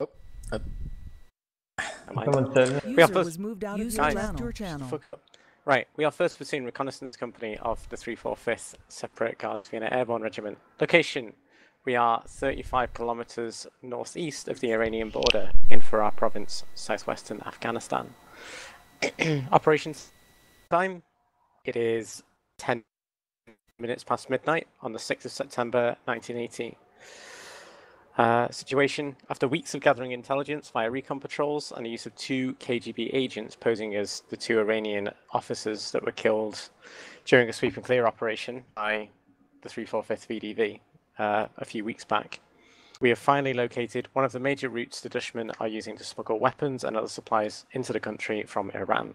Oh, uh, Never mind. Someone said We are User first. was moved out of Guys, your shut channel. the fuck up. Right, we are 1st Platoon Reconnaissance Company of the 345th Separate Guards Vienna Airborne Regiment. Location: we are 35 kilometers northeast of the Iranian border in Farah Province, southwestern Afghanistan. Operations time: it is 10 minutes past midnight on the 6th of September 1980. Situation: after weeks of gathering intelligence via recon patrols and the use of 2 KGB agents posing as the 2 Iranian officers that were killed during a sweep and clear operation by the 345th VDV a few weeks back, we have finally located one of the major routes the Dutchmen are using to smuggle weapons and other supplies into the country from Iran.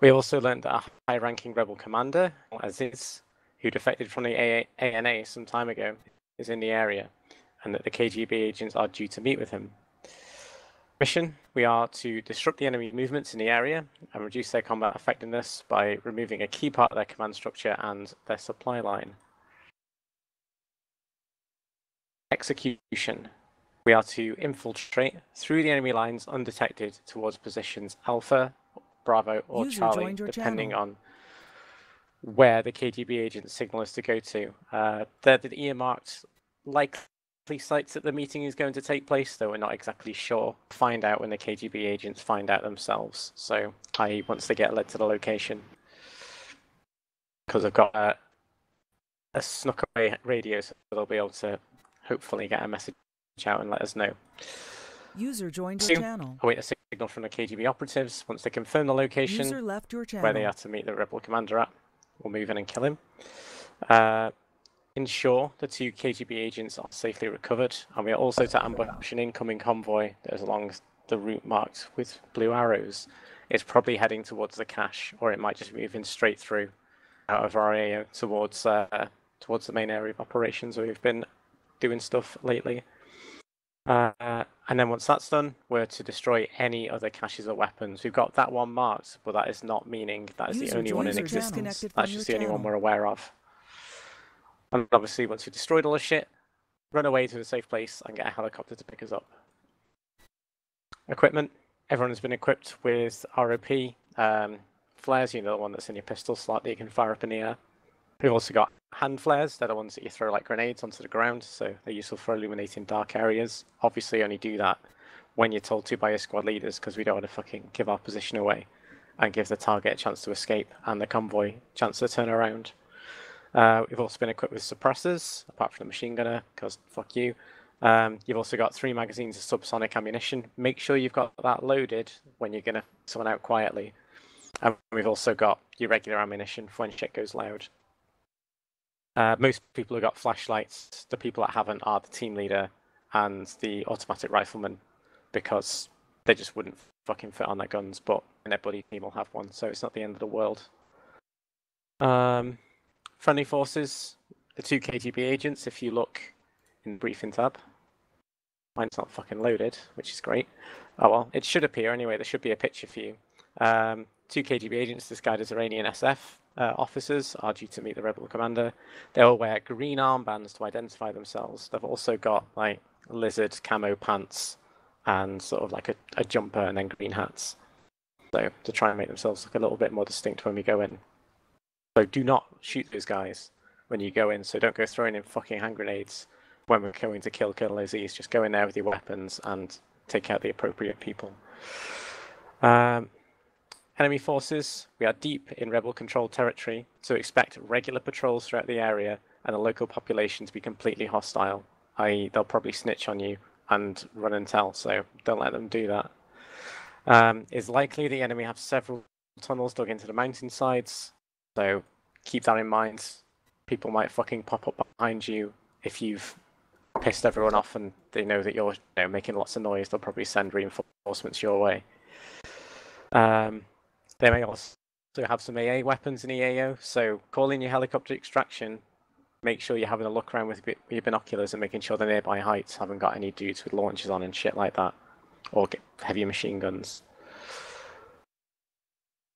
We also learned that a high-ranking rebel commander, Aziz, who defected from the ANA some time ago, is in the area, and that the KGB agents are due to meet with him. Mission: we are to disrupt the enemy movements in the area and reduce their combat effectiveness by removing a key part of their command structure and their supply line. Execution: we are to infiltrate through the enemy lines undetected towards positions Alpha, Bravo, or User Charlie, joined your depending channel. on where the KGB agents signal us to go to. They're the earmarked likely sites that the meeting is going to take place, though we're not exactly sure. Find out when the KGB agents find out themselves. So, i.e., once they get led to the location. Because I've got a snuck away radio, so they'll be able to hopefully get a message out and let us know. User joined your channel. Await a signal from the KGB operatives. Once they confirm the location User left your channel. where they are to meet the rebel commander at, we'll move in and kill him. Ensure the 2 KGB agents are safely recovered, and we are also to ambush an incoming convoy that is along the route marked with blue arrows. It's probably heading towards the cache, or it might just be moving straight through out of our AO towards the main area of operations where we've been doing stuff lately. And then once that's done, we're to destroy any other caches or weapons. We've got that one marked, but that is not meaning that is the only one in existence. That's just the only one we're aware of. And obviously, once we've destroyed all the shit, run away to a safe place and get a helicopter to pick us up. Equipment: everyone has been equipped with ROP flares, you know, the one that's in your pistol slot that you can fire up in the air. We've also got hand flares. They're the ones that you throw like grenades onto the ground, so they're useful for illuminating dark areas. Obviously, only do that when you're told to by your squad leaders, because we don't want to fucking give our position away and give the target a chance to escape and the convoy a chance to turn around. We've also been equipped with suppressors, apart from the machine gunner, because fuck you. You've also got 3 magazines of subsonic ammunition. Make sure you've got that loaded when you're going to someone out quietly. And we've also got your regular ammunition for when shit goes loud. Most people have got flashlights. The people that haven't are the team leader and the automatic rifleman, because they just wouldn't fucking fit on their guns, but their buddy team will have one, so it's not the end of the world. Friendly forces, the 2 KGB agents, if you look in the briefing tab. Mine's not fucking loaded, which is great. Oh well, it should appear anyway, there should be a picture for you. 2 KGB agents disguised as Iranian SF officers are due to meet the rebel commander. They'll wear green armbands to identify themselves. They've also got like lizard camo pants and sort of like a jumper and then green hats. So to try and make themselves look a little bit more distinct when we go in. So do not shoot those guys when you go in. So don't go throwing in fucking hand grenades when we're going to kill Aziz. Just go in there with your weapons and take out the appropriate people. Enemy forces, we are deep in rebel-controlled territory, so expect regular patrols throughout the area and the local population to be completely hostile, i.e. they'll probably snitch on you and run and tell, so don't let them do that. It's likely the enemy have several tunnels dug into the mountainsides, so keep that in mind. People might fucking pop up behind you if you've pissed everyone off and they know that you're making lots of noise. They'll probably send reinforcements your way. They may also have some AA weapons in EAO, so call in your helicopter extraction. Make sure you're having a look around with your binoculars and making sure the nearby heights haven't got any dudes with launchers on and shit like that, or get heavy machine guns.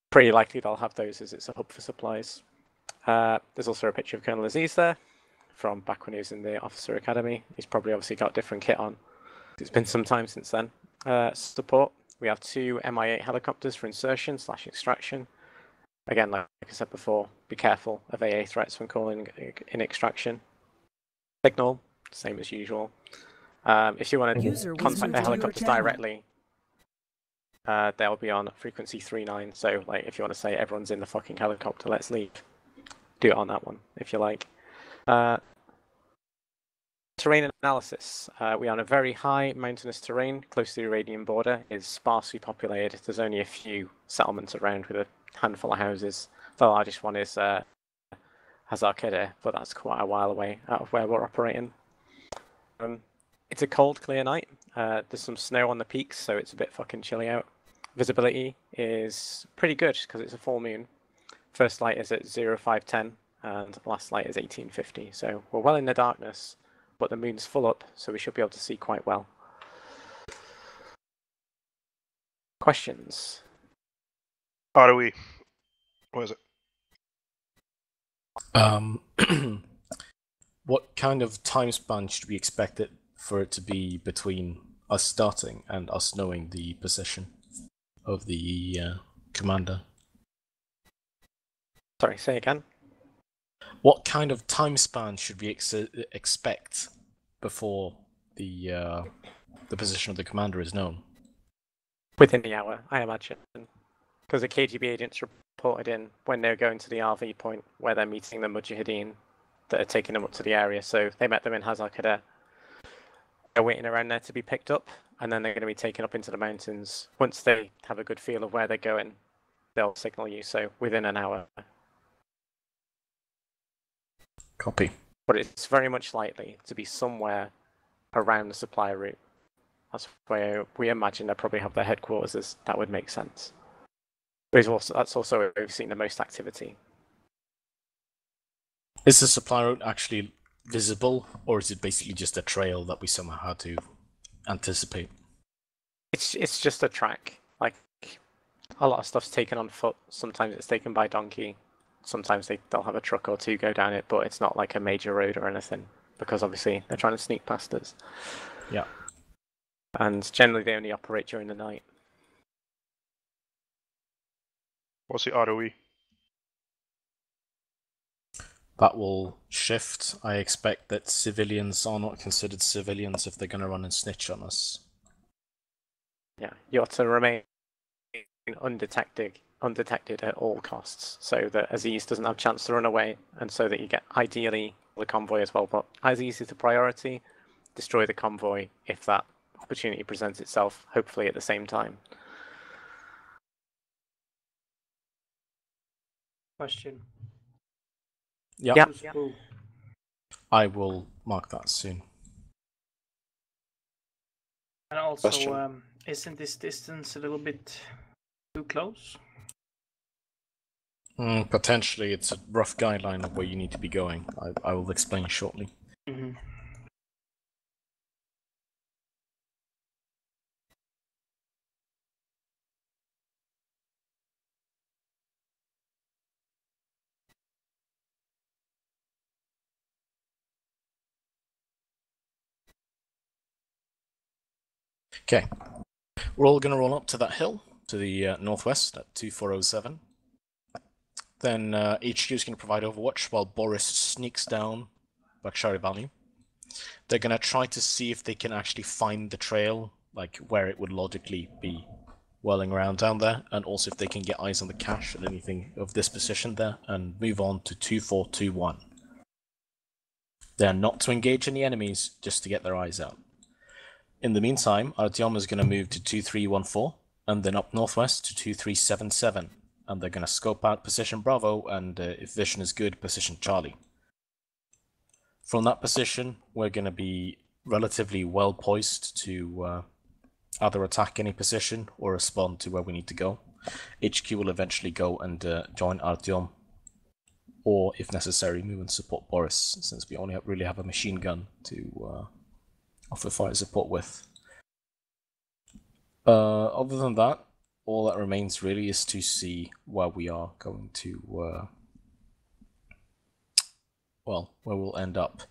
Pretty likely they'll have those as it's a hub for supplies. There's also a picture of Colonel Aziz there from back when he was in the Officer Academy. He's probably obviously got different kit on. It's been some time since then. Support. We have 2 Mi-8 helicopters for insertion/extraction. Again, like I said before, be careful of AA threats when calling in extraction. Signal, same as usual. If you want to contact the helicopters directly, they'll be on frequency 39. So, like, if you want to say everyone's in the fucking helicopter, let's leave. Do it on that one if you like. Terrain analysis. We are on a very high mountainous terrain, close to the Iranian border. It's sparsely populated. There's only a few settlements around with a handful of houses. The largest one is Hazarkere, but that's quite a while away out of where we're operating. It's a cold, clear night. There's some snow on the peaks, so it's a bit fucking chilly out. Visibility is pretty good because it's a full moon. First light is at 0510 and last light is 1850. So we're well in the darkness, but the moon's full up, so we should be able to see quite well. Questions? ROE. What is it? What kind of time span should we expect it for it to be between us starting and us knowing the position of the commander? Sorry, say again. What kind of time span should we expect before the position of the commander is known? Within the hour, I imagine. Because the KGB agents reported in when they're going to the RV point where they're meeting the Mujahideen that are taking them up to the area. So they met them in Hazarkere. They're waiting around there to be picked up, and then they're going to be taken up into the mountains. Once they have a good feel of where they're going, they'll signal you. So within an hour. Copy. But it's very much likely to be somewhere around the supply route. That's where we imagine they probably have their headquarters. That would make sense. But that's also where we've seen the most activity. Is the supply route actually visible, or is it basically just a trail that we somehow had to anticipate? It's just a track. Like, a lot of stuff's taken on foot. Sometimes it's taken by donkey. Sometimes they'll have a truck or two go down it, but it's not like a major road or anything, because obviously they're trying to sneak past us. Yeah. And generally they only operate during the night. What's the ROE? That will shift. I expect that civilians are not considered civilians if they're going to run and snitch on us. Yeah, you have to remain undetected at all costs, so that Aziz doesn't have a chance to run away, and so that you get, ideally, the convoy as well. But Aziz is the priority. Destroy the convoy if that opportunity presents itself, hopefully at the same time. Question. Yeah. Who? I will mark that soon. And also, isn't this distance a little bit too close? Potentially, it's a rough guideline of where you need to be going. I will explain shortly. Mm-hmm. Okay, we're all going to roll up to that hill to the northwest at 2407. Then HQ is going to provide overwatch while Boris sneaks down Bakshari Valley. They're going to try to see if they can actually find the trail, like where it would logically be whirling around down there, and also if they can get eyes on the cache and anything of this position there, and move on to 2421. They're not to engage any enemies, just to get their eyes out. In the meantime, Artyom is going to move to 2314, and then up northwest to 2377. And they're going to scope out position Bravo, and if vision is good, position Charlie. From that position, we're going to be relatively well poised to either attack any position or respond to where we need to go. HQ will eventually go and join Artyom, or if necessary, move and support Boris, since we only really have a machine gun to offer fire support with. Other than that, all that remains really is to see where we are going to, well, where we'll end up.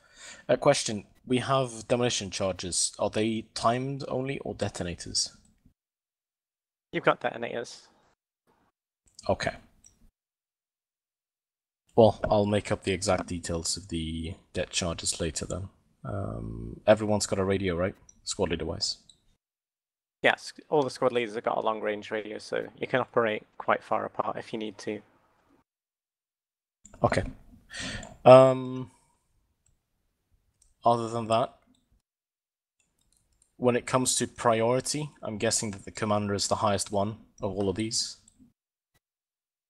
A question, we have demolition charges. Are they timed only or detonators? You've got detonators. Okay. Well, I'll make up the exact details of the det charges later then. Everyone's got a radio, right? Squad leader wise. Yes, all the squad leaders have got a long range radio, so you can operate quite far apart if you need to. Okay. Other than that, when it comes to priority, I'm guessing that the commander is the highest one of all of these.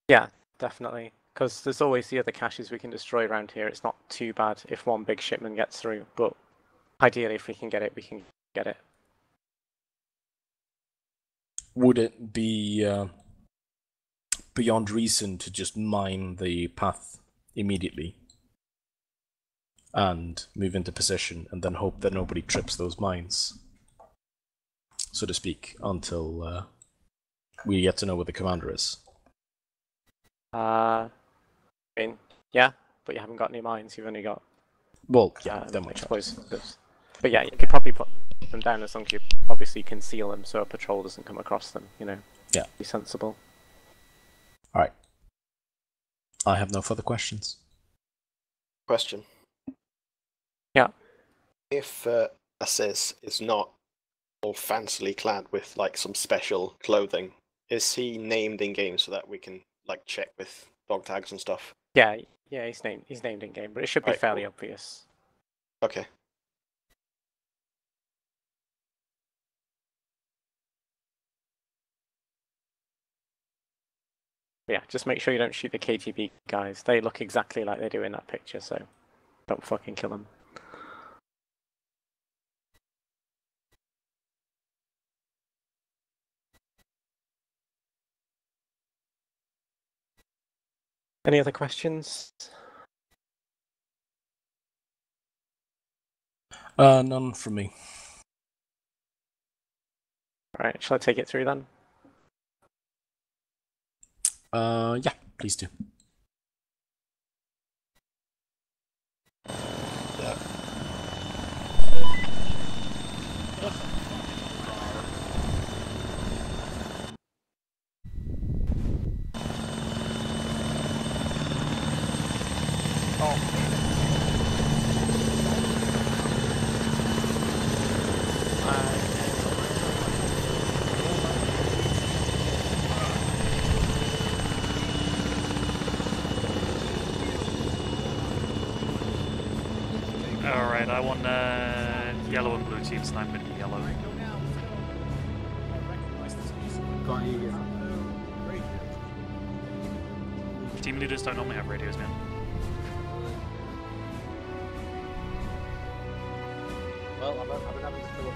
Yeah, definitely. Because there's always the other caches we can destroy around here. It's not too bad if one big shipment gets through, but ideally if we can get it, we can get it. Would it be beyond reason to just mine the path immediately and move into position and then hope that nobody trips those mines, so to speak, until we get to know where the commander is? I mean, yeah, but you haven't got any mines. You've only got explosives. But yeah, you could probably put them down as long as you obviously conceal them so a patrol doesn't come across them. You know. Yeah. Be sensible. All right. I have no further questions. Question. Yeah. If Assis is not all fancily clad with like some special clothing, is he named in game so that we can like check with dog tags and stuff? Yeah, he's named in game, but it should be fairly obvious. Okay. Yeah, just make sure you don't shoot the KTB guys. They look exactly like they do in that picture, so don't fucking kill them. Any other questions? None from me. Alright, shall I take it through then? Yeah, please do. Alright, I want yellow and blue teams, and I'm going to be yellow. Team leaders don't normally have radios, man. Well, I've been having to fill up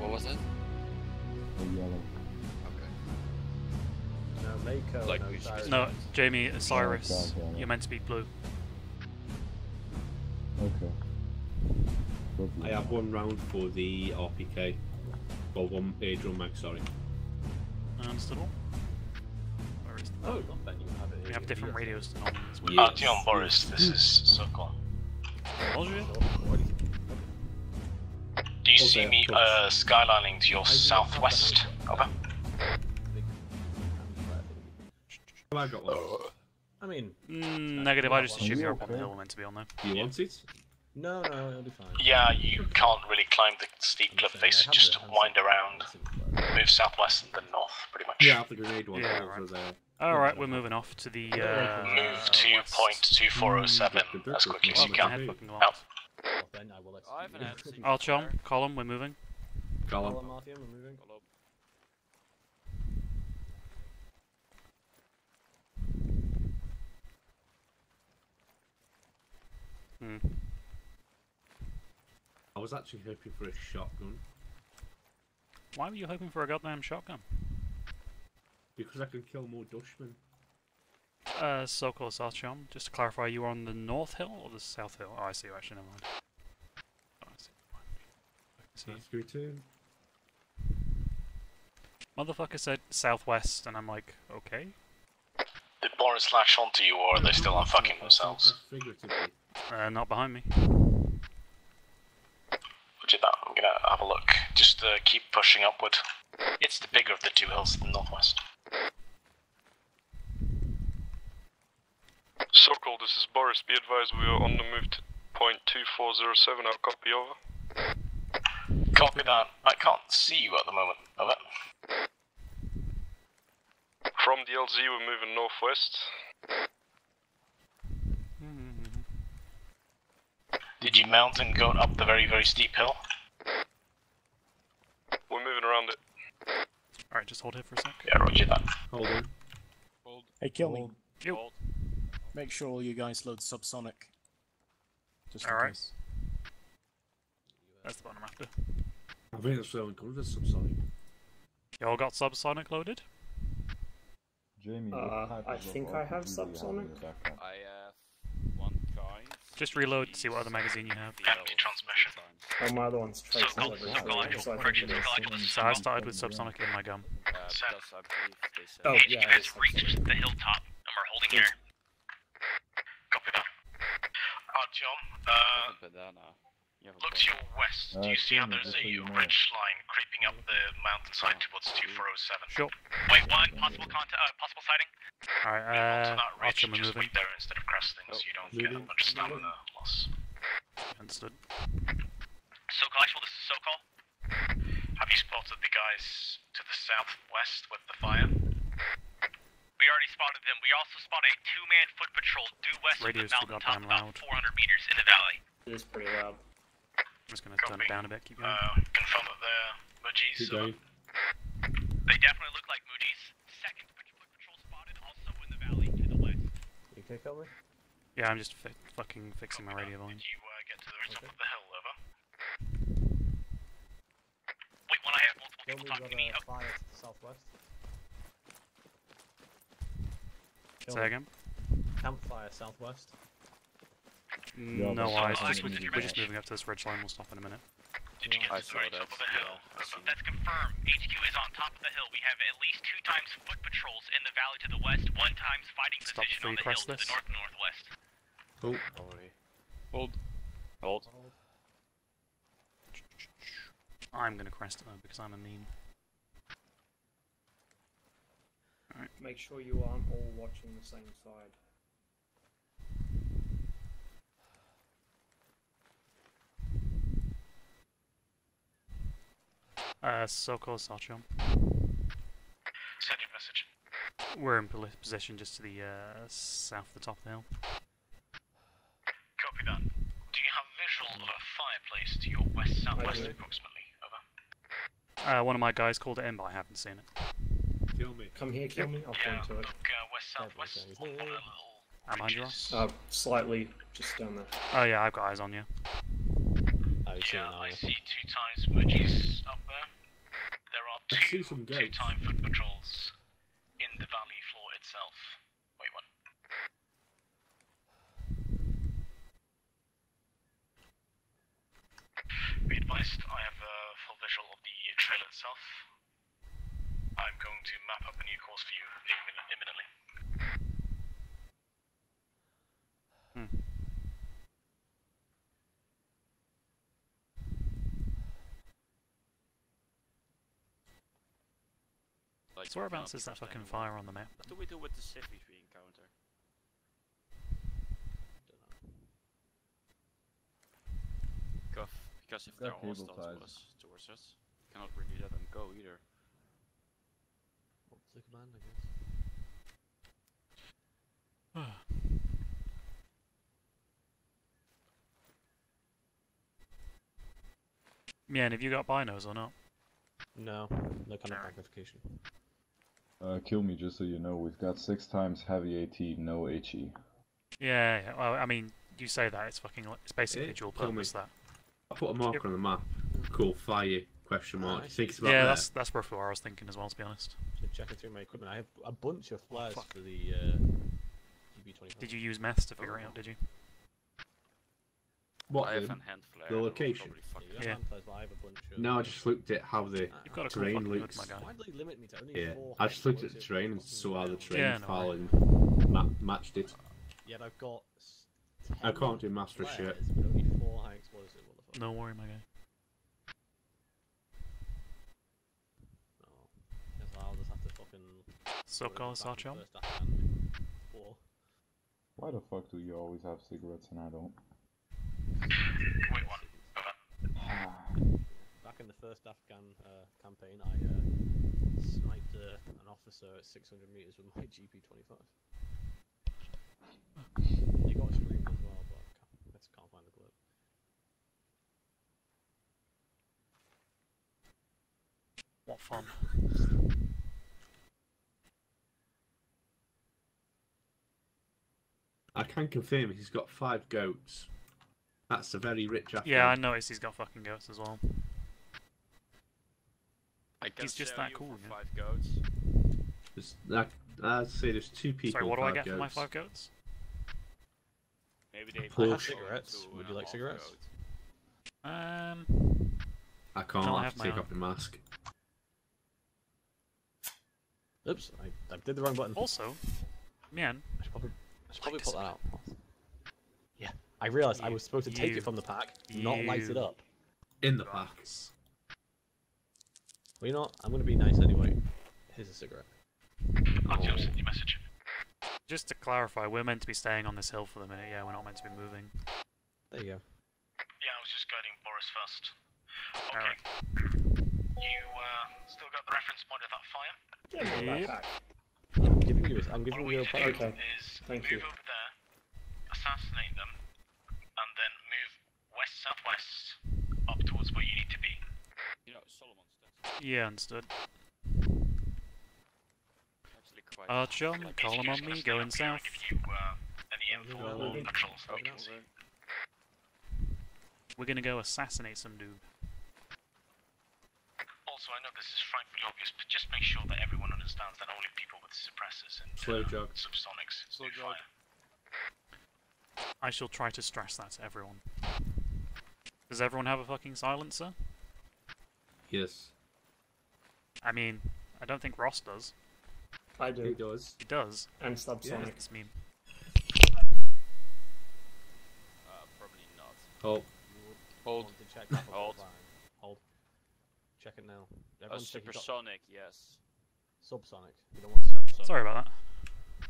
What was it? yellow. Okay. No, Mako, Like, no, Cyrus. No, Jamie, Cyrus, you're meant to be blue. Okay. I have one round for the RPK. Well, one drum mag, sorry. Understood all? Where is the Oh, then you have it. We have different radios to normally as well. Yes. Artyom Boris, this is Sokol. Bonjour. Do you see me skylining to your southwest? Over. I got one. I mean, Negative, I just assume you're up on the hill meant to be on there. do you want it? No, it'll be fine. Yeah, you can't really climb the steep cliff face, just wind around, move southwest and then north, pretty much. Yeah, the grenade one. Yeah, right. Alright, we're moving off to the Move to point 2407 as quickly as you can. Out. Artyom, column, we're moving. Column. we're moving. I was actually hoping for a shotgun. Why were you hoping for a goddamn shotgun? Because I can kill more Dutchmen. Sokol Artyom, just to clarify, you were on the north hill or the south hill? Oh, I see you, actually, never mind. Oh, I see. That's return. Motherfucker said southwest, and I'm like, okay. The Boris latch onto you, or are they still unfucking themselves? Not behind me. Roger that, I'm gonna have a look. Just keep pushing upward. It's the bigger of the two hills to the northwest. Circle, this is Boris. Be advised we are on the move to point 2407. Out, copy, over. Copy that. I can't see you at the moment. Over. From the LZ, we're moving northwest. Did you mount and go up the very, very steep hill? We're moving around it. Alright, just hold here for a sec. Yeah, roger that. Hold on. Hey, kill me. Hold. Make sure all you guys load subsonic. Just in Alright. case. That's the one I'm after. I think that's where I'm coming with subsonic. You all got subsonic loaded? Jamie, I think I have subsonic. I have one kind. Just reload to see what other magazine you have. Empty transmission. Oh, my other one's trace. So I started with subsonic in my gun. Because I believe they said. Oh, HQ yeah, has reached the hilltop, and we're holding here. Copy that. Artyom, look to your west. Do you see how there's a ridge line creeping up the mountainside towards 2407? Sure. Wait, one possible possible sighting? Alright, So that ridge, Artyom, just moving. wait there instead of cresting, so you don't get a bunch of stamina loss. Understood. SoCal, actual, this is SoCal. Have you spotted the guys to the southwest with the fire? We already spotted them. We also spotted a two-man foot patrol due west Radio's of too the mountaintop, goddamn about loud. 400 meters in the valley. It is pretty loud. I'm just gonna turn it down a bit, keep going. Confirm that they're Mujis. Keep going. They definitely look like Mujis. Second foot patrol spotted also in the valley to the west. You can kill me? Yeah, I'm just fucking fixing my radio volume. Did you get to the top of the hill, over? Wait, when I have multiple people talking to me. Oh. Fire to the southwest. Say again? Campfire southwest. No eyes, we're just moving up to this ridge line, we'll stop in a minute. Did you get to the very top of the hill? That's confirmed. HQ is on top of the hill. We have at least 2 times foot patrols in the valley to the west, 1 times fighting Stop position on the before you hill press to the north and northwest. Oh. Hold. I'm gonna crest it though, because I'm a meme. Alright. Make sure you aren't all watching the same side. So close, Artyom. Send your message. We're in position just to the south of the top of the hill. Copy that. Do you have visual of a fireplace to your west-southwest approximately? Over. One of my guys called it in, but I haven't seen it. Kill me. Come here, kill me. I'll point to it. Look west-southwest on a little... I'm behind you, Ross. Slightly, just down there. Oh yeah, I've got eyes on you. Yeah, I see 2 times Mujis up there. There are two two-time foot patrols in the valley floor itself. Wait, one. Be advised, I have a full visual of the trail itself. I'm going to map up a new course for you imminently. So whereabouts is that fucking fire on the map? What do we do with the civvies we encounter? Because if they're hostile towards us, we cannot really let them go either. What's the command, I guess? Yeah, and have you got binos or not? No, no kind of magnification. Kill me, just so you know, we've got 6 times heavy AT, no HE. Yeah, well, I mean, you say that, it's fucking, it's basically dual purpose, that. I put a marker on the map. Cool, fire, question mark. You think it's about yeah, there? that's roughly what I was thinking as well, to be honest. So checking through my equipment, I have a bunch of flares for the GB25. Did you use meths to figure it out, did you? What? I have The, an hand flare. the location? Yeah. I have a bunch of... No, I just looked at how the You've got a terrain fucking good, looks. my guy. Why do they limit me to only Yeah, 4 I just looked at the explosive terrain and fucking saw how the rounds? terrain Yeah, no file way. and matched it. Yet I've got... I can't do master shit. flares, but only 4 high explosive. What the fuck? No worry, my guy. Oh. Guess I'll just have to fucking... So call us our chum. Why the fuck do you always have cigarettes and I don't? Wait, one. Back in the first Afghan campaign, I sniped an officer at 600 meters with my GP25. He got screamed as well, but I just can't find the clip. What fun. I can confirm he's got 5 goats. That's a very rich Afghan. Yeah, I noticed he's got fucking goats as well. He's just that cool, for yeah. 5 goats. I'd say there's 2 people. Sorry, what do I 5 get goats. for my 5 goats? Maybe they Push. I have cigarettes. Would you like cigarettes? I No, can't I have have to my take own. off the mask. Oops, I did the wrong button. Also, man, I should probably put that out. Yeah, I realised I was supposed to take it from the pack, not light it up. In the pack. Well, you know what? I'm going to be nice anyway. Here's a cigarette. Artyom sent you a message. just to clarify, we're meant to be staying on this hill for the minute. Yeah, we're not meant to be moving. There you go. Yeah, I was just guiding Boris first. Okay. Alright. You still got the reference point of that fire? Yep. I'm giving you a Okay. okay. Is move over there, assassinate them, and then move west-southwest up towards where you need to be. You know, Solomon's dead. Yeah, understood. Actually quite... Archon, call him on me, going south. Give you any info on patrols. Okay. We're gonna go assassinate some dude. Also, I know this is frightfully obvious, but just make sure that everyone understands that only people with suppressors and Slow jog. subsonics Slow do jog. fire. I shall try to stress that to everyone. Does everyone have a fucking silencer? Yes. I mean, I don't think Ross does. I do. He does. He does. And subsonic. It's me. Probably not. Oh. Hold. Want to check Hold. Hold. Check it now. A Everyone check you got supersonic, yes. subsonic. You don't want subsonic. Sorry about that.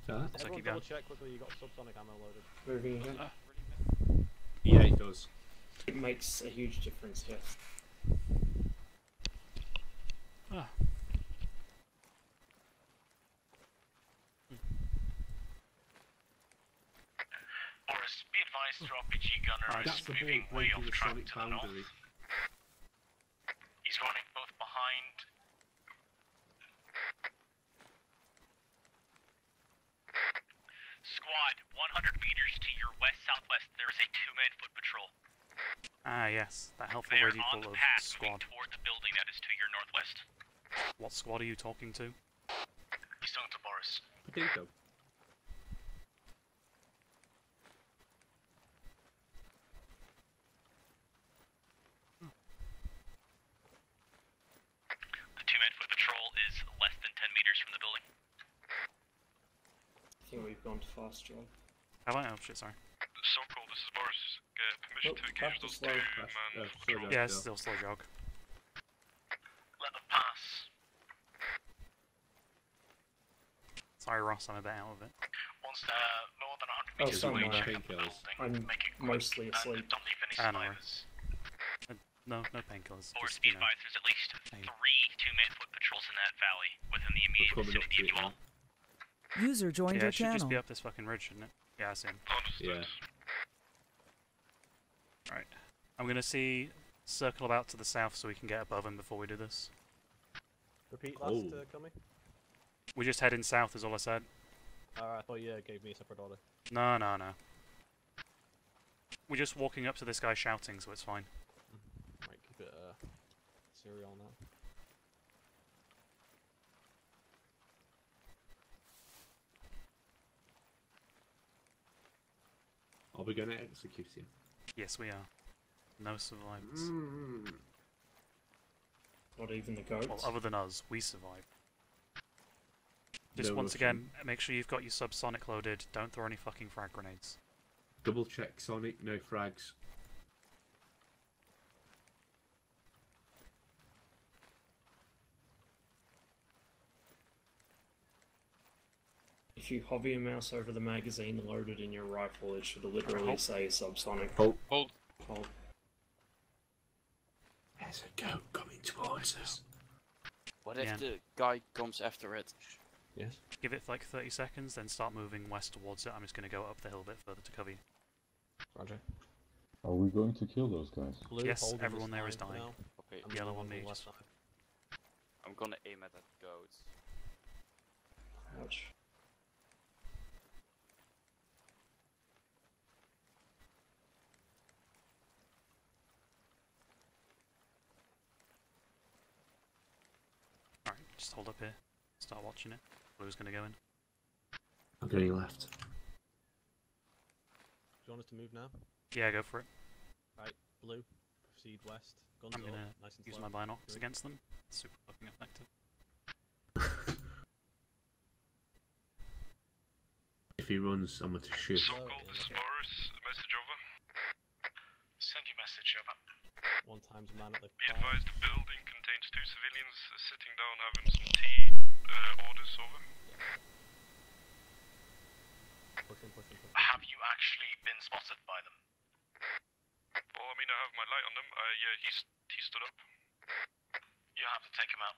That? So Everyone keep going. double check quickly. You got subsonic ammo loaded. Moving again. Yeah, he does. It makes a huge difference, yes. Ah. Boris, be advised your RPG gunner That's is the moving whole way point off of the track sonic to the north. boundary. He's running both behind. Squad, 100 meters to your west-southwest, there is a 2-man foot patrol. Ah, yes, that helpful They are lady on full the of path squad. moving toward the building that is to your northwest. What squad are you talking to? He's talking to Boris. Potato. The 2-man foot patrol is less than 10 meters from the building. I think we've gone too fast, Joel. Have I? Oh shit, sorry. So-called, this is Boris. Permission Nope, to engage have to those slow. 2-man slow jog. Yeah, it's still slow jog. Let them pass. Sorry, Ross, I'm a bit out of it. Once more than 100 Oh, meters sorry, away, Mark. check up the building. I'm Make it quick, mostly and asleep. don't leave any Ah, no survivors. No painkillers. Boris, Just, be you know. advised there's at least Hey. 3 2-man foot patrols in that valley within the immediate coming up vicinity of to it you all. now. User joined Yeah, your it should just channel. be up this fucking ridge, shouldn't it? Yeah, I see him. Yeah. Alright. I'm gonna circle about to the south so we can get above him before we do this. Repeat last, Oh. Cummy. We're just heading south is all I said. I thought you gave me a separate order. No. We're just walking up to this guy shouting, so it's fine. Might keep it serial now. Are we going to execute him? Yes, we are. No survivors. Not even the goats? Well, other than us, we survived. Just No once Russian. again, make sure you've got your subsonic loaded. Don't throw any fucking frag grenades. Double check Sonic, no frags. If you hover your mouse over the magazine loaded in your rifle, it should literally say subsonic. Hold. Hold. Hold. There's a goat coming towards us. What if Yeah. the guy comes after it? Yes. Give it like 30 seconds, then start moving west towards it. I'm just going to go up the hill a bit further to cover you. Roger. Are we going to kill those guys? Blue Yes, holding everyone this there is line for dying. now. Okay. I'm Yellow moving on me, the just- left side. I'm gonna aim at that goat. Ouch. Alright, just hold up here. Start watching it. Blue's going to go in. I'm going left. Do you want us to move now? Yeah, go for it. Right, blue. Proceed west. Guns I'm going up, to nice and use slow. my binocs Green. against them. Super fucking effective. If he runs, I'm going to shoot. Sokol, this is Boris. Message over. Send your message over. One times man at the Be car. advised, the building contains 2 civilians sitting down having some tea. Orders, over. Pushing. Have you actually been spotted by them? Well, I mean, I have my light on them. Yeah, he stood up. You have to take him out.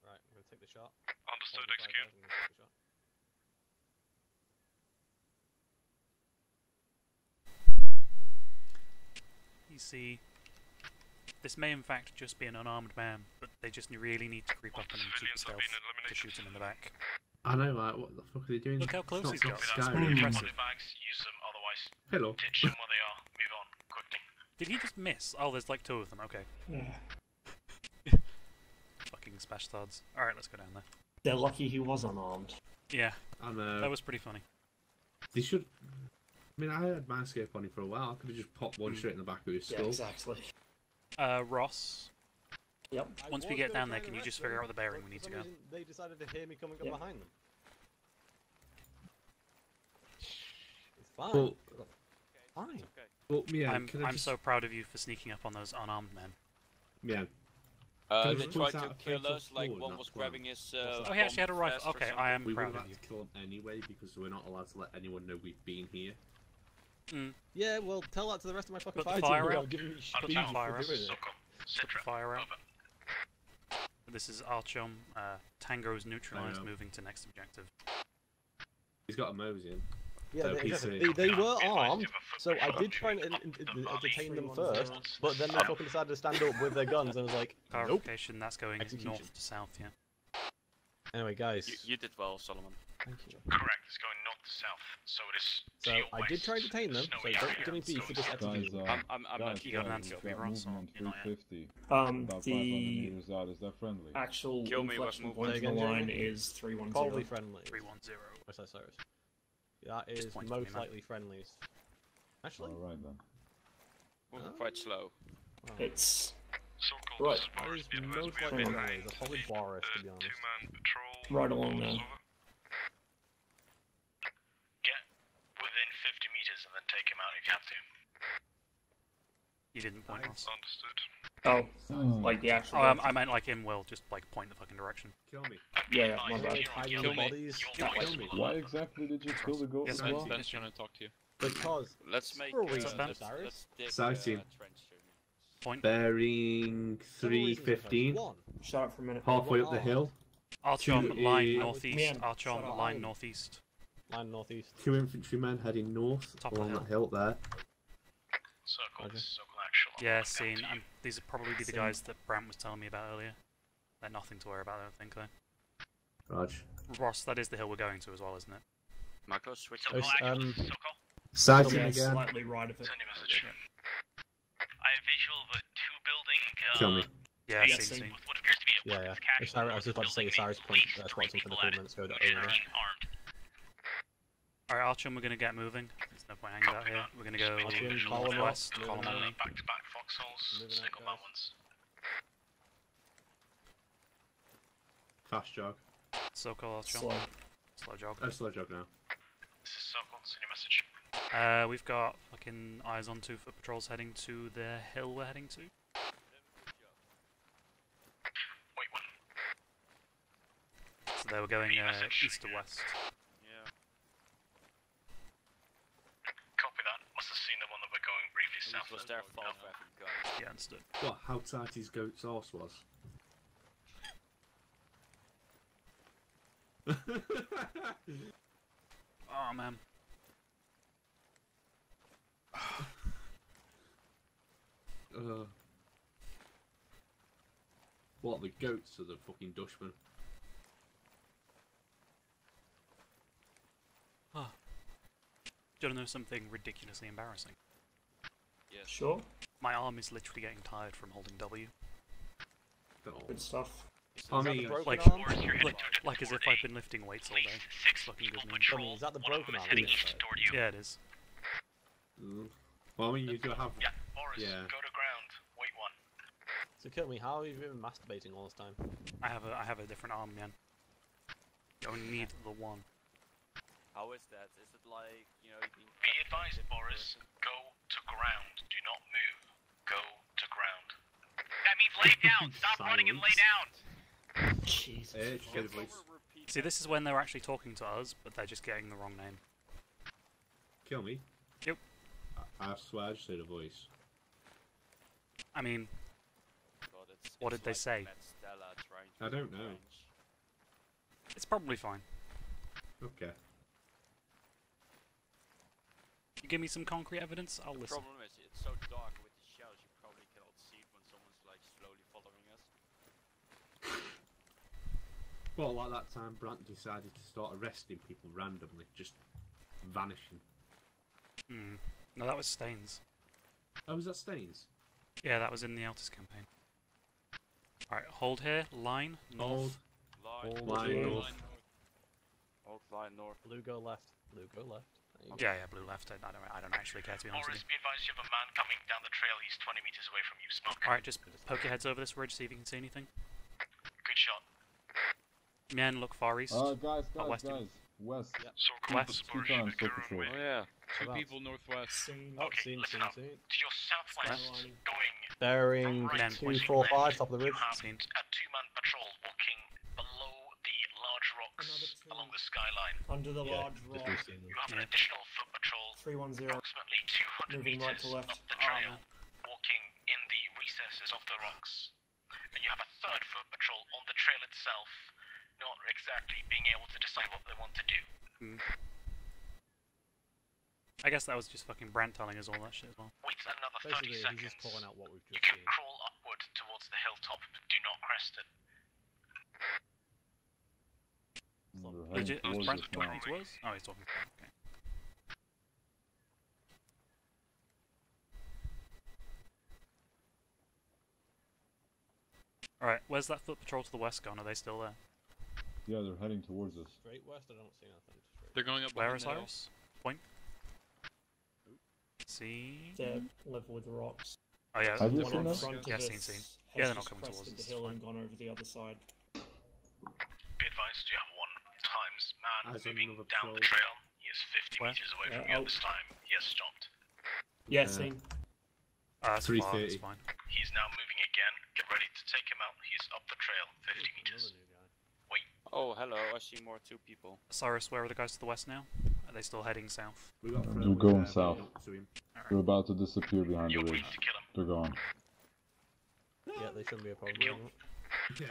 Right, I'm gonna take the shot. Understood, Hold the fire, execute. guys, I'm gonna take the shot. You see, this may in fact just be an unarmed man, but they just really need to creep up on him super stealth to shoot him in the back. I know, like, what the fuck are they doing? Look how close It's he's not got. Sky. That's pretty impressive. Body bags, use them, otherwise Hello. ditch them where they are. Move on, quickly. Did he just miss? Oh, there's like 2 of them, okay. Fucking spashtards. Alright, let's go down there. They're lucky he was unarmed. Yeah, And, that was pretty funny. They should. I mean, I had my escape on him for a while. I could have just popped one straight in the back of his Yeah, skull. exactly. Ross, Yep. once we get down there, can you just figure out the bearing we need to go? They decided to hear me coming up Yep. behind them. It's fine. Well, Fine. Okay. well, yeah. I'm can I just, so proud of you for sneaking up on those unarmed men. yeah. Can I They just tried point to out a kill fatal us, like flaw in one that was plan? grabbing his Oh, he actually had a bomb rifle. vest or Okay, I something. am We would proud have of you. had to kill him anyway because we're not allowed to let anyone know we've been here. Yeah, well, tell that to the rest of my fucking Put the fire fire team. out. Giving me Put speed the for fire out. doing it. Sokol, Put the Citra, fire out. over. This is Archon. Tango's neutralized, Know. moving to next objective. He's got a Mosey in. Yeah, So they, he's they were Be advised, armed, you have a so I footbridge did try and detain them first, but then they fucking decided to stand up with their guns, and I was like, nope. Clarification, that's going Execution. north to south, yeah. Anyway, guys, You did well, Solomon. thank you. Correct, it's going north to south, so it is to So your I did try and west. detain them, so Snowy don't area, give me beef for just so executing them. Guys, I'm guys, you got an guys, answer, we've be got Ross, or movement you're not yet? 350. About 500 The meters out. Is that friendly? actual Kill me with inflection movement. point Say on the again, line Jeremy? is 310. Probably friendly. 310. What's that, Cyrus? That is point to me, most man. likely friendlies. Actually, Alright then. Moving quite slow. wow. It's Sokol, Right. this is That Boris. is Be advised, most we have likely a friendlies. That's probably Boris, to be honest. 2-man patrol. Right along Orders, now. over. get within 50 meters and then take him out if you have to. You didn't point us. Understood. oh, like the actual. Oh, I meant like him will just like point the fucking direction. Kill me. Yeah, my bad. Hiding Kill the me. bodies. Kill me. Why exactly did you kill the goat Yes, as man. well? Ben's trying to talk to you. Because Let's make For a reason, let's Cyrus. dig Sighting. a trench here. Point. Bearing several reasons, 315. One, Shut up for a minute. Halfway up the One hill. Archon, Two line is- northeast. Man, Archon, shut up. line northeast. line northeast. 2 infantrymen heading north Top of along hill. that hill there. Circle, Roger. this is Circle actual. Yeah, Look seen. out to you. And these are probably the Seen. guys that Brant was telling me about earlier. They're nothing to worry about, I don't think, though. Raj. Ross, that is the hill we're going to as well, isn't it? Marco, switch. Circle Those, actual, Circle. Sighting Yeah, again. slightly right of it. Send your message. I have visual of a two-building. Kill me. Yeah, Yeah, seen, seen. seen. With what appears to be a Yeah, yeah. weapons cache. If Cyrus, I was just about to say, if Cyrus point spots him for the 4 minutes ago, that over there. armed. Alright, Archon, we're gonna get moving. There's no point hanging out here. We're gonna go northwest, column on me. Back-to-back foxholes, single man ones. Fast jog. Sokol, Archon. Slow jog. Oh, slow jog now. This is Sokol, send your message. We've got fucking eyes on 2 foot patrols heading to the hill we're heading to. Wait, one. So they were going east to west. Yeah. Copy that. Must have seen the one that we're going briefly south. Was their fault for having guns? Yeah, understood. What? How tight his goat's horse was? Oh man. What, the goats or the fucking Dutchman? Do you want to know something ridiculously embarrassing? Yes. Sure. My arm is literally getting tired from holding W. Good stuff. I mean, like as if I've been lifting weights all day. It's fucking good news. I mean, is that the broken arm? Yeah, it is. Well, I mean, you do have. Yeah, Boris, Yeah. go to ground. Wait one. So kill me. How have you been masturbating all this time? I have a different arm, man. You only need the one. How is that? Is it like, you know, Be advised, Boris. Go to ground. Do not move. Go to ground. That means lay down. Stop running and lay down. Jesus. See, this is when they're actually talking to us, but they're just getting the wrong name. Kill me? Yep. I swear I just heard a voice. I mean, what did they say? I don't know. It's probably fine. Okay. You give me some concrete evidence, I'll The listen. problem is, it's so dark with the shadows, you probably cannot see it when someone's like slowly following us. Well, like that time Brant decided to start arresting people randomly, just vanishing. Hmm. No, that was Stains. Oh, was that Stains? Yeah, that was in the Altus campaign. Alright, hold here, line, north. Line north. Hold line north. Blue go left. Blue go left. Yeah, blue left. I don't actually care, to be honest with Boris, be advised you have a man coming down the trail. He's 20 meters away from you. Smoke. you. Alright, just poke your heads over this ridge, see if you can see anything. Good shot. Men, look far east. Guys, west. West. West. 2 times for patrol. Oh yeah, 2 people northwest. Okay, listen up. To your southwest, going Bearing right 245, top of the ridge. you have a 2-man patrol walking below the large rocks along the skyline. Under the large rock. You have an additional foot patrol 310. approximately 200 Moving right meters to left. up the trail, walking in the recesses of the rocks. And you have a 3rd foot patrol on the trail itself, not exactly being able to decide what they want to do. I guess that was just fucking Brant telling us all that shit as well. Wait another 30 Basically, seconds. he's just calling out what we've You just can seen. crawl upward towards the hilltop, but do not crest it. We're heading Was towards Brant us talking now. to us? Oh, he's talking to us, okay. Alright, where's that foot patrol to the west gone? Are they still there? Yeah, they're heading towards us. Straight west, I don't see nothing. Straight. They're going up Where behind is the hill. Cyrus? Point. See? They're level with the rocks. Oh yeah, Have you One seen in us? front of Yeah, us seen. has Yeah, they're not just coming towards crested us, the it's hill fine. and gone over the other side. Be advised, you have 1 times man As moving another down the patrol. trail. He is 50 Where? meters away from you at this time. He has stopped. Yeah, seen. That's far, 330. that's fine. He's now moving again. Get ready to take him out. He's up the trail, 50 meters. Wait. Oh, hello, I see more 2 people. Cyrus, where are the guys to the west now? Are they still heading south? We got We're going south. To him. They're about to disappear behind the You'll ridge. need to kill him. They're gone. Yeah, they shouldn't be a problem.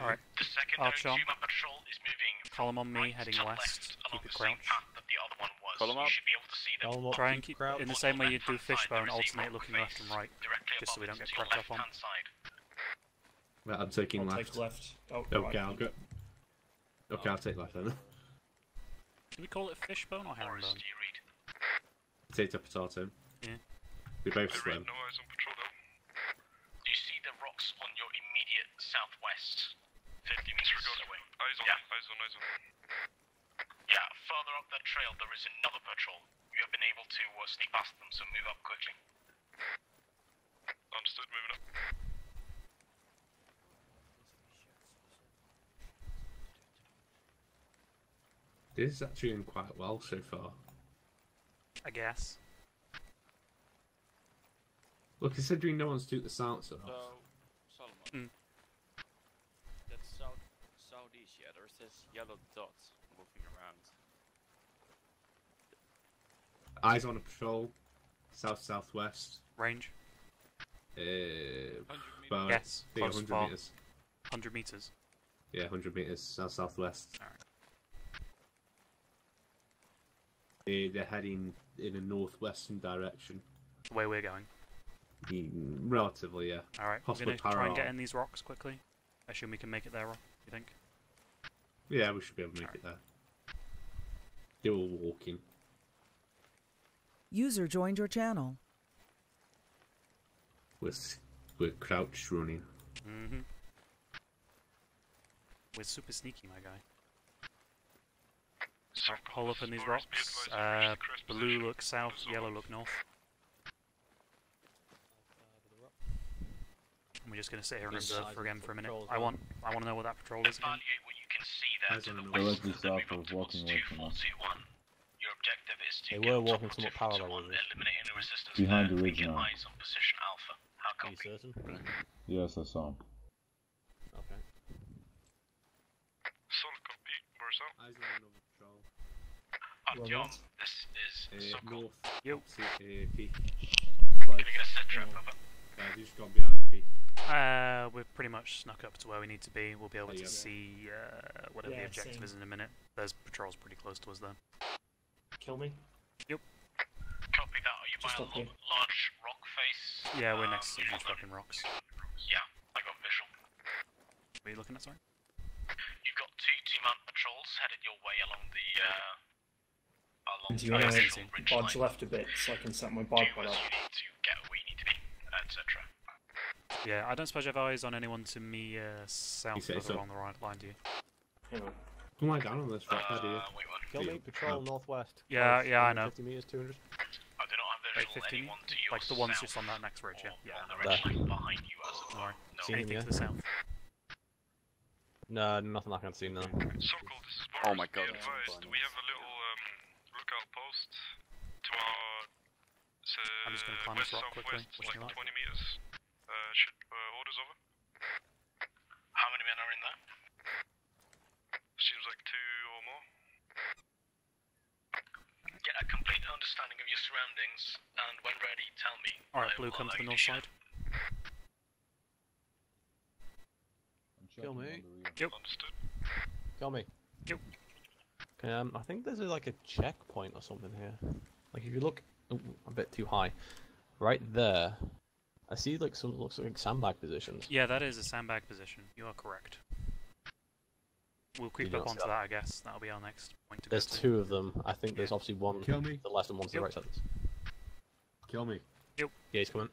Alright, The secondary Archon, 2-man patrol is moving column on me, right heading to west, left along keep it the same crouch. path that the other one was. Column You up. should be able to see them. Try and keep, in the same way you do On the fishbone, left-hand side, alternate there is a looking rock left and face right, directly just so we above don't it get to your crept up on. left-hand side. Right, I'm taking I'll left. take left. Oh, Okay, right. I'll go. Okay, I'll take left then. Do we call it fishbone or Boris, herringbone? do you read? Potato, potato. Yeah. We both swim. No eyes on patrol though. Do you see the rocks on your immediate southwest? 50 meters away. Eyes on, Yeah. eyes on, eyes on. Yeah, further up that trail, there is another patrol. You have been able to sneak past them, so move up quickly. Understood, moving up. This is actually going quite well so far. I guess. Well, considering no one's took the silencer off. So, Solomon. That's southeast, yeah, there's this yellow dot moving around. Eyes on a patrol. South-southwest. Range? About Yes, close 100 far. meters. 100 meters. Yeah, 100 meters, south-southwest. Alright. They're heading in a northwestern direction. The way we're going. Relatively, yeah. Alright, we're Possibly gonna try and parallel. get in these rocks quickly. I assume we can make it there, Rob, you think? Yeah, we should be able to make it there. They were walking. User joined your channel. We're crouched running. Mm-hmm. We're super sneaky, my guy. Hole up in these rocks. Blue look south, yellow look north. And we're just gonna sit here and observe again for a minute. I want to know what that patrol is again. What you can see there to the Directly south of walking away from us. 2421. Your objective is to They get were on top walking of somewhat parallel 2421, with us. eliminating the resistance Behind there, the ridge and get now. eyes on position Alpha. How Are copy? you certain? Yes, I saw him. Okay. Sol, copy. Where's out? Eyes on another patrol. John, this is Sokol. North. Yo. P. Can you get a set trap over? They've just gone behind P. We've pretty much snuck up to where we need to be. We'll be able to see whatever the Yeah, objective same. is in a minute. There's patrols pretty close to us then. Kill me. Yep. Copy that. Are you by Just a up here. large rock face? Yeah, we're next to some huge fucking rocks. Yeah, I got visual. What are you looking at, sorry? You've got two-man patrols headed your way along the Do you Oh, want yeah, to seen. bodge left a bit so I can set my bipod you up? need to get where you need to be, etc. Yeah, I don't suppose you have eyes on anyone to me south say of so. along the right line, do you? Hang on. Come on down on this rock, do you? Wait one. Kill me, Yeah. patrol northwest. Yeah, Close, yeah, I know. 50 meters, 200. I do not have Wait, visual 50? anyone to your Like the ones south just on that next ridge, yeah. or Yeah, on the I know. ridge line behind you as of now. Alright. No. Seen him, Anything yeah? to the south? No, nothing I can see now. Sokol, this is Boris. Oh my god, Be that's advised, funny. we have a little lookout post to our I'm just gonna climb this rock quickly. west, Wish like me luck. 20 meters. Ship orders over. How many men are in there? Seems like 2 or more. Get a complete understanding of your surroundings, and when ready, tell me. Alright, I blue, will come to allow the you north shoot. side. I'm Kill checking me. on the rear. Yep. Understood. Kill me. Yep. I think there's like a checkpoint or something here. Like if you look a bit too high, right there, I see like some looks like sandbag positions. Yeah, that is a sandbag position. You are correct. We'll creep You up don't onto see that, I guess. That'll be our next point to There's go to. 2 of them. I think there's obviously one Kill me. to the left and one to the Yep. right side. Kill me. Yeah, he's coming.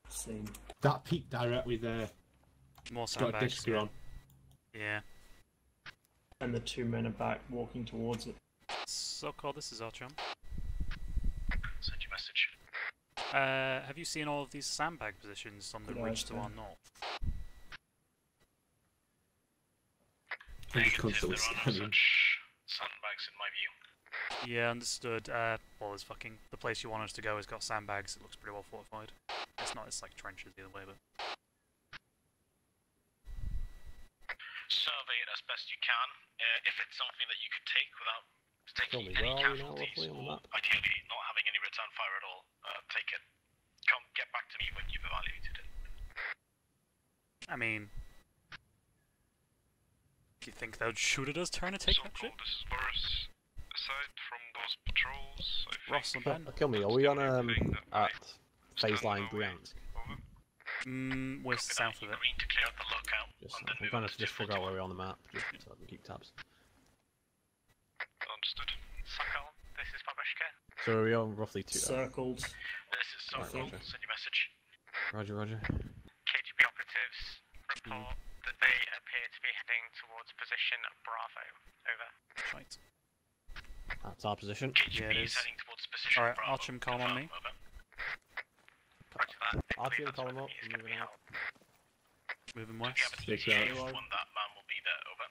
Same. That peak directly there. More It's got a sandbags. disc on. Yeah. And the 2 men are back walking towards it. Sokol, this is Archon. Send your message. Have you seen all of these sandbag positions on the Good ridge eyes, to yeah. our north? I'm just Negative, constantly there are no scanning. such sandbags in my view. Yeah, understood. Well, there's fucking... The place you want us to go has got sandbags. It looks pretty well fortified. It's not, it's like trenches the other way, but... Survey it as best you can. If it's something that you could take without Kill taking me. any Where are we now, casualties, roughly, on the or map? ideally not having any return fire at all, take it. Come, get back to me when you've evaluated it. I mean... Do you think they'd shoot at us trying to take that shit? Sokol, this is Boris. Aside from those patrols, I think Ross and Ben? Kill me. Are we on thing that at stand phase line our way. Briansk? Over. We're south of it. Green to clear up the lookout. Just and then I'm move trying on to just figure out where we're on the map, just so I can keep tabs. Understood. Sokol, this is Babushka. So are we on roughly 2? Circled. This is Sokol. Roger. Send your message. Roger, Roger. KGB operatives report that they appear to be heading towards towards position Bravo. Over. Right. That's our position. Yeah, it is. Heading towards position Alright, Bravo. Archim, column on me. Over. Roger that. Archim, column up. I'm moving out. Moving west. Take that. One, that man will be there. Over.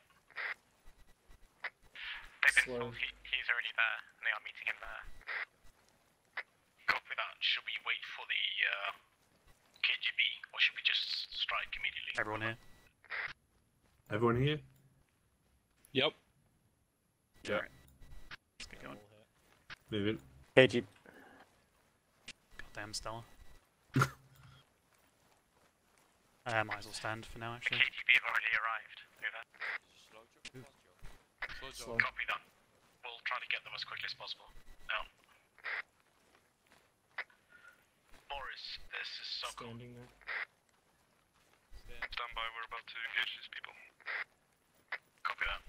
Slow. He's already there, and they are meeting him there. Copy that. Should we wait for the KGB, or should we just strike immediately? Everyone here? Everyone here? Yep. Yeah. Alright. Let's get going. Moving. KG. Goddamn Stella. Might as well stand for now, actually. KGB have already arrived. Slow. Copy that. We'll try to get them as quickly as possible. Now. Boris, this is Sokol. Standing there. Stand by, we're about to engage these people. Copy that.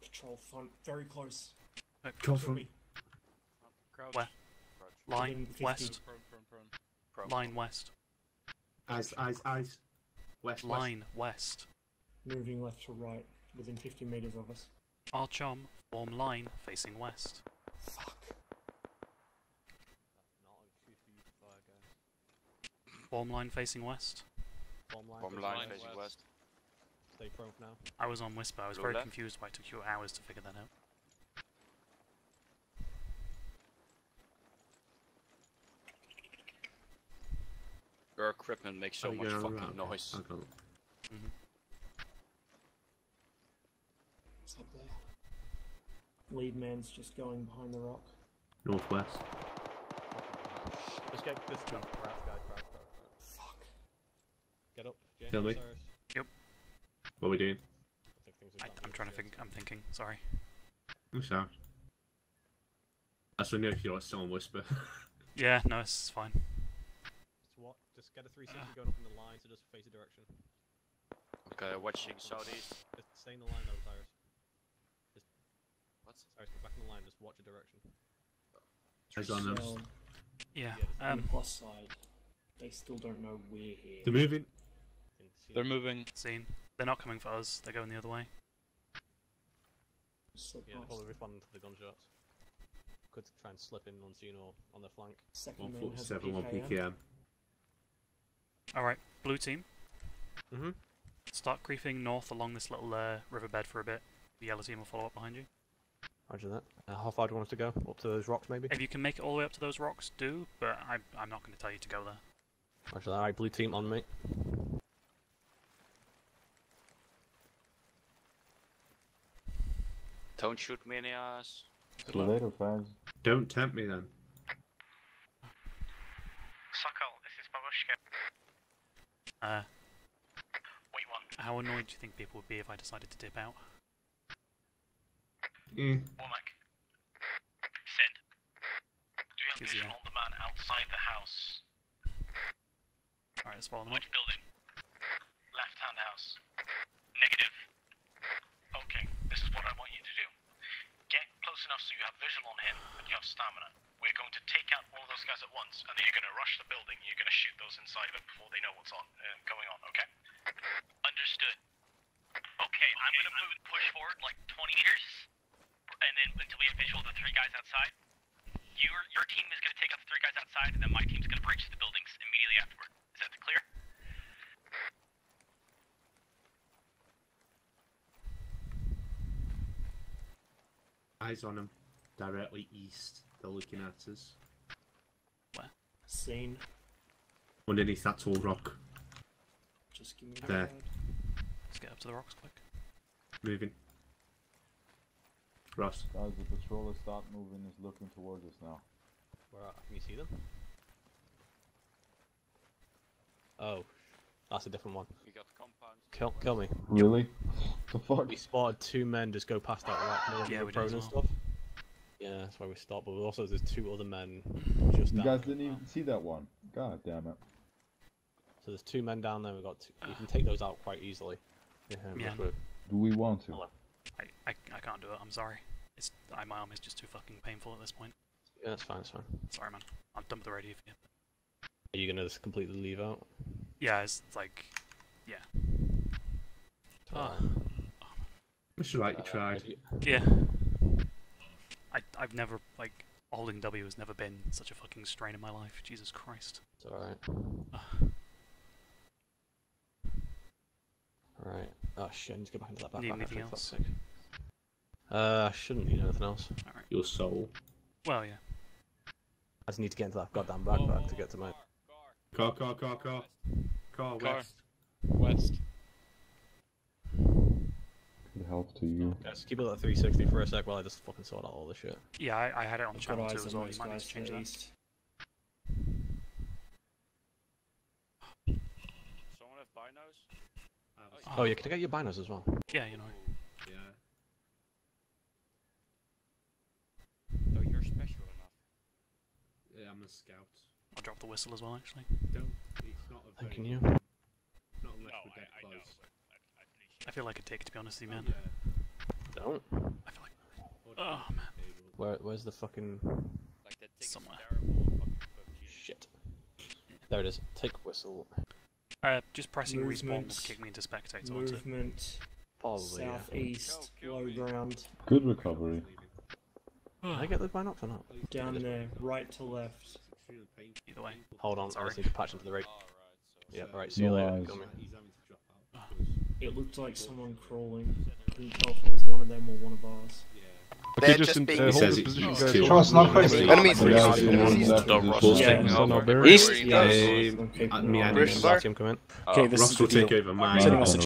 Patrol front, very close. Patrol front. Where? Line Within 50. west. Prone. Line west. Eyes. West. Line west. Moving left to right, within 50 meters of us. Archom, form line facing west. Fuck. Form line facing west. Bomb Bomb line facing west. Stay prone for now. I was on Whisper, I was Go very left. confused why it took you hours to figure that out. Your equipment makes so much fucking noise. What's up there? Lead man's just going behind the rock. Northwest. Just get this guy. Crouch. Fuck. Get up. James, Tell me. Cyrus. Yep. What are we doing? I'm trying to think, I'm thinking, sorry. I'm sorry. That's when if you're still on Whisper. Yeah, no, it's fine. Just get a 360 going up in the line, so just face a direction. Okay, watching southeast. Just stay in the line though, Cyrus. What? Cyrus, get back in the line, just watch a direction. Eyes on them. So, Yeah, on the plus side, they still don't know we're here. They're moving. They're moving. Seen. They're not coming for us, they're going the other way. Slip Yeah, they're past. probably responding to the gunshots. Could try and slip in unseen or on their flank. Second man has a 147, 1 PKM. PKM. Alright, blue team. Mm-hmm. Start creeping north along this little riverbed for a bit. The yellow team will follow up behind you. Roger that. How far do you want us to go? Up to those rocks, maybe? If you can make it all the way up to those rocks, do, but I'm not going to tell you to go there. Roger that. Alright, blue team on me. Don't shoot me in the ass. See you later, fans. Don't tempt me then. Sokol, this is Babushka. What you want? How annoyed do you think people would be if I decided to dip out? Womack. Send. Do you have Easy, vision yeah. on the man outside the house? Alright, let's follow them up. Which building? Left-hand house. Negative. Okay, this is what I want you to do. Get close enough so you have visual on him and you have stamina. We're going to take out all of those guys at once, and then you're going to rush the building. You're going to shoot those inside of it before they know what's going on. Okay? Understood. Okay, I'm going to push forward like 20 meters, and then until we have visual of the three guys outside. Your team is going to take out the three guys outside, and then my team's going to breach the buildings immediately afterward. Is that clear? Eyes on them. Directly east. They're looking at us. Where? Seen. Underneath that tall rock. Just give me There. that. Let's get up to the rocks quick. Moving. Ross. Guys, the patroller start moving is looking towards us now. Where are, can you see them? Oh, that's a different one. We got compounds. Kill me. Really? The fuck? We spotted two men just go past that rock near Yeah, the we did prone as and well. stuff. Yeah, that's why we stopped. But also, there's 2 other men just You down. guys didn't even see that one. God damn it. So there's 2 men down there. We got. We can take those out quite easily. Yeah. Do we want to? I can't do it. I'm sorry. My arm is just too fucking painful at this point. Yeah, that's fine. That's fine. Sorry, man. I'm done with the radio for you. Are you gonna just completely leave out? Yeah, it's like, yeah. Mr. Right, you tried. Yeah. I've never, like, holding W has never been such a fucking strain in my life. Jesus Christ. It's alright. Alright. Oh shit, I need to get back into that backpack. Need anything else? I shouldn't need anything else. Alright. Your soul. Well, yeah. I just need to get into that goddamn backpack to get to my... Car, west. West. Good help to you. Guys, keep it at 360 for a sec while I just fucking sort out all this shit. Yeah, I had it on channel 2 eyes as on well. those You might need guys to change to the that. east. Someone have binos? Oh yeah, can I get your binos as well? Yeah, you know. Yeah. Oh, you're special enough. Yeah, I'm a scout. I'll drop the whistle as well, actually. Don't. It's not a very... Can you? Not unless we're dead close. I feel like a dick, to be honest with you, man. Don't. I feel like... Oh, man. Where's the fucking... Like that thing's Somewhere. terrible fucking PUBG. Shit. There it is. Take whistle. Just pressing respawn will Movement. kick me into spectator, won't it? Movement. Probably, yeah. Southeast. Low ground. Good recovery. Can I get the binocs or not? Down there. Right to left. Either way. Hold on, I Sorry. just need to patch into the radio. Yeah, alright, see No you later. eyes. Kill me. It looked like someone crawling. Couldn't tell if it was one of them or one of ours. Okay, just hold the position, guys. Trust not crazy. Enemy three. Yeah, Yeah. East? Yeah, me and Bruce is there? team come in. Okay, this Ross is will the deal. take over mine. Sending us a